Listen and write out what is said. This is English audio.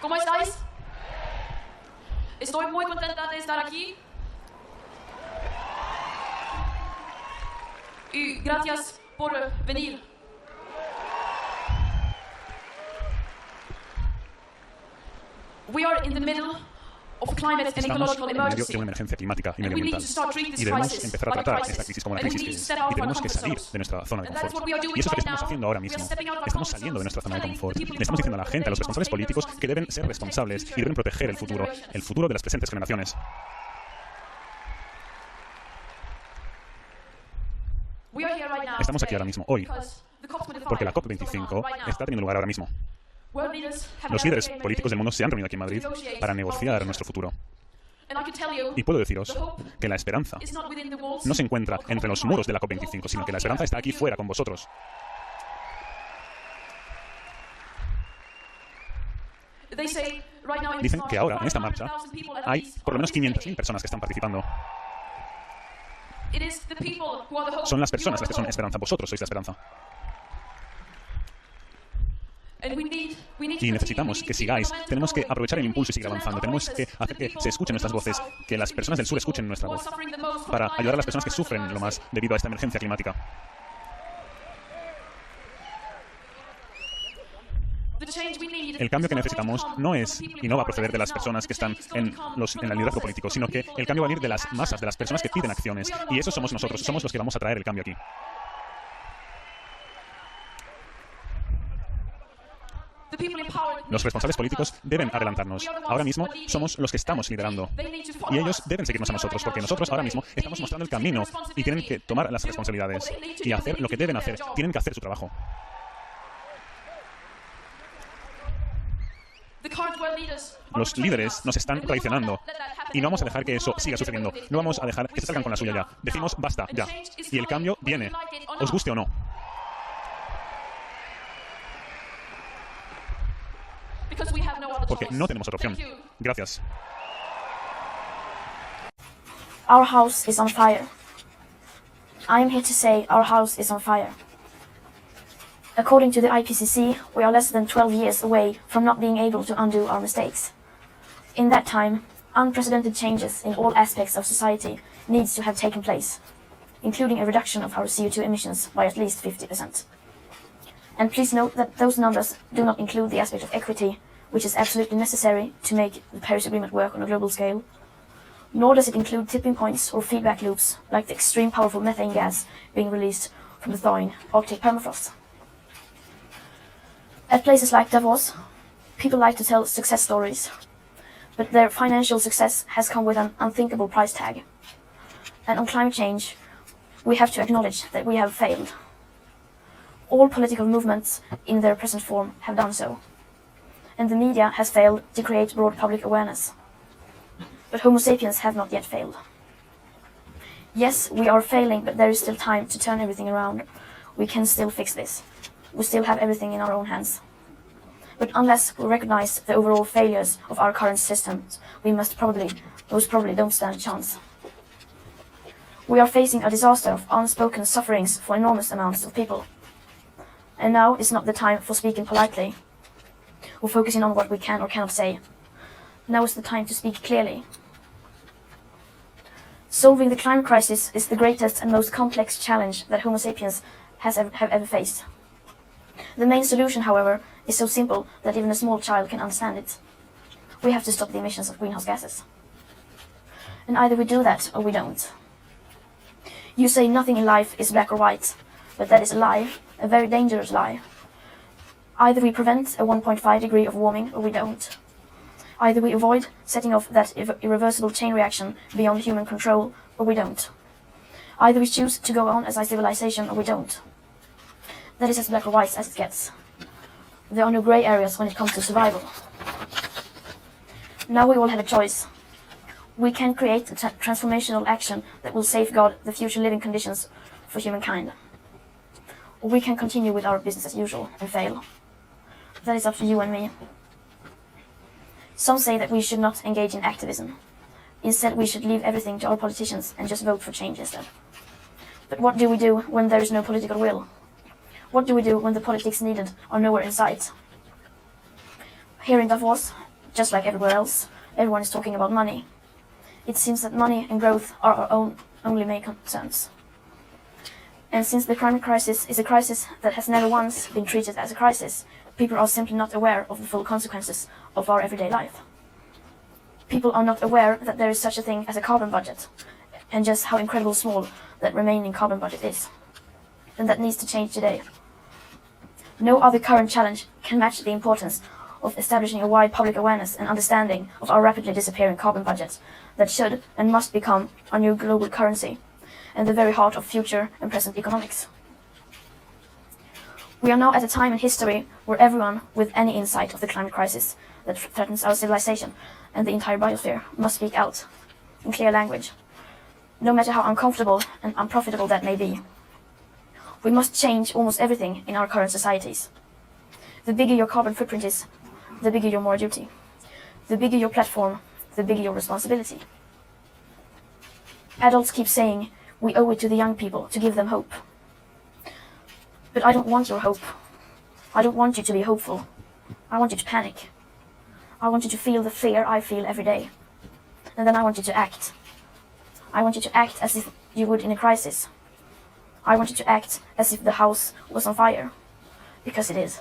¿Cómo estáis? Estoy muy contenta de estar aquí. Y gracias por venir. We are in the middle of climate and ecological en medio emergency. de una emergencia climática y And we need to medioambiental. start treating Y this debemos crisis empezar a like a tratar esta crisis. crisis como una And we crisis need que to es. step out Y of our tenemos que comfort salir zones. de nuestra zona de And that is confort. what we are doing Y eso es lo que right estamos now. haciendo ahora We are mismo. stepping out of our Estamos comfort saliendo de zones, nuestra zona de telling confort. the people Le in estamos diciendo a power la gente, a los that they responsables must take políticos, que deben ser responsibility responsables to y deben protect proteger the future el futuro de las presentes generaciones. We are here right now Estamos aquí ahora today mismo, hoy, because the COP25 porque la is going on COP25 right now. está teniendo lugar ahora mismo. World leaders have Los gathered líderes here in políticos del Madrid mundo se han reunido aquí en Madrid para negociar nuestro futuro. And I can tell you, Y puedo deciros que la esperanza it's not within the walls no se encuentra of entre los COP25. muros de la COP25, sino que la esperanza está aquí fuera con vosotros. They say right now in Dicen this que ahora, en esta march, marcha, 500,000 people at hay least por lo menos are participating. 500.000 personas que están participando. It is the people who are the hope. Son las You personas are las que the son hope. esperanza. Vosotros sois la esperanza. And we need Y necesitamos que sigáis. Tenemos que aprovechar el impulso y seguir avanzando. Tenemos que hacer que se escuchen nuestras voces, que las personas del sur escuchen nuestra voz, para ayudar a las personas que sufren lo más debido a esta emergencia climática. El cambio que necesitamos no es y no va a proceder de las personas que están en el liderazgo político, sino que el cambio va a venir de las masas, de las personas que piden acciones. Y eso somos nosotros, somos los que vamos a traer el cambio aquí. Los responsables políticos deben adelantarnos. Ahora mismo somos los que estamos liderando. Y ellos deben seguirnos a nosotros, porque nosotros ahora mismo estamos mostrando el camino y tienen que tomar las responsabilidades y hacer lo que deben hacer. Tienen que hacer su trabajo. Los líderes nos están traicionando y no vamos a dejar que eso siga sucediendo. No vamos a dejar que se salgan con la suya ya. Decimos basta, ya. Y el cambio viene, os guste o no. Porque no tenemos otra opción. Gracias. Our house is on fire. I am here to say our house is on fire. According to the IPCC, we are less than 12 years away from not being able to undo our mistakes. In that time, unprecedented changes in all aspects of society needs to have taken place, including a reduction of our CO2 emissions by at least 50%. And please note that those numbers do not include the aspect of equity, which is absolutely necessary to make the Paris Agreement work on a global scale. Nor does it include tipping points or feedback loops, like the extreme powerful methane gas being released from the thawing Arctic permafrost. At places like Davos, people like to tell success stories, but their financial success has come with an unthinkable price tag. And on climate change, we have to acknowledge that we have failed. All political movements in their present form have done so, and the media has failed to create broad public awareness. But Homo sapiens have not yet failed. Yes, we are failing, but there is still time to turn everything around. We can still fix this. We still have everything in our own hands. But unless we recognize the overall failures of our current systems, we most probably don't stand a chance. We are facing a disaster of unspoken sufferings for enormous amounts of people. And now is not the time for speaking politely, or focusing on what we can or cannot say. Now is the time to speak clearly. Solving the climate crisis is the greatest and most complex challenge that Homo sapiens have ever faced. The main solution, however, is so simple that even a small child can understand it. We have to stop the emissions of greenhouse gases. And either we do that or we don't. You say nothing in life is black or white, but that is a lie, a very dangerous lie. Either we prevent a 1.5 degree of warming or we don't. Either we avoid setting off that irreversible chain reaction beyond human control or we don't. Either we choose to go on as a civilization or we don't. That is as black or white as it gets. There are no grey areas when it comes to survival. Now we all have a choice. We can create a transformational action that will safeguard the future living conditions for humankind. Or we can continue with our business as usual and fail. That is up to you and me. Some say that we should not engage in activism. Instead, we should leave everything to our politicians and just vote for change instead. But what do we do when there is no political will? What do we do when the politics needed are nowhere in sight? Here in Davos, just like everywhere else, everyone is talking about money. It seems that money and growth are our only main concerns. And since the climate crisis is a crisis that has never once been treated as a crisis, people are simply not aware of the full consequences of our everyday life. People are not aware that there is such a thing as a carbon budget, and just how incredibly small that remaining carbon budget is. And that needs to change today. No other current challenge can match the importance of establishing a wide public awareness and understanding of our rapidly disappearing carbon budget that should and must become our new global currency and the very heart of future and present economics. We are now at a time in history where everyone with any insight of the climate crisis that threatens our civilization and the entire biosphere must speak out in clear language, no matter how uncomfortable and unprofitable that may be. We must change almost everything in our current societies. The bigger your carbon footprint is, the bigger your moral duty. The bigger your platform, the bigger your responsibility. Adults keep saying we owe it to the young people to give them hope. But I don't want your hope. I don't want you to be hopeful. I want you to panic. I want you to feel the fear I feel every day. And then I want you to act. I want you to act as if you would in a crisis. I want you to act as if the house was on fire. Because it is.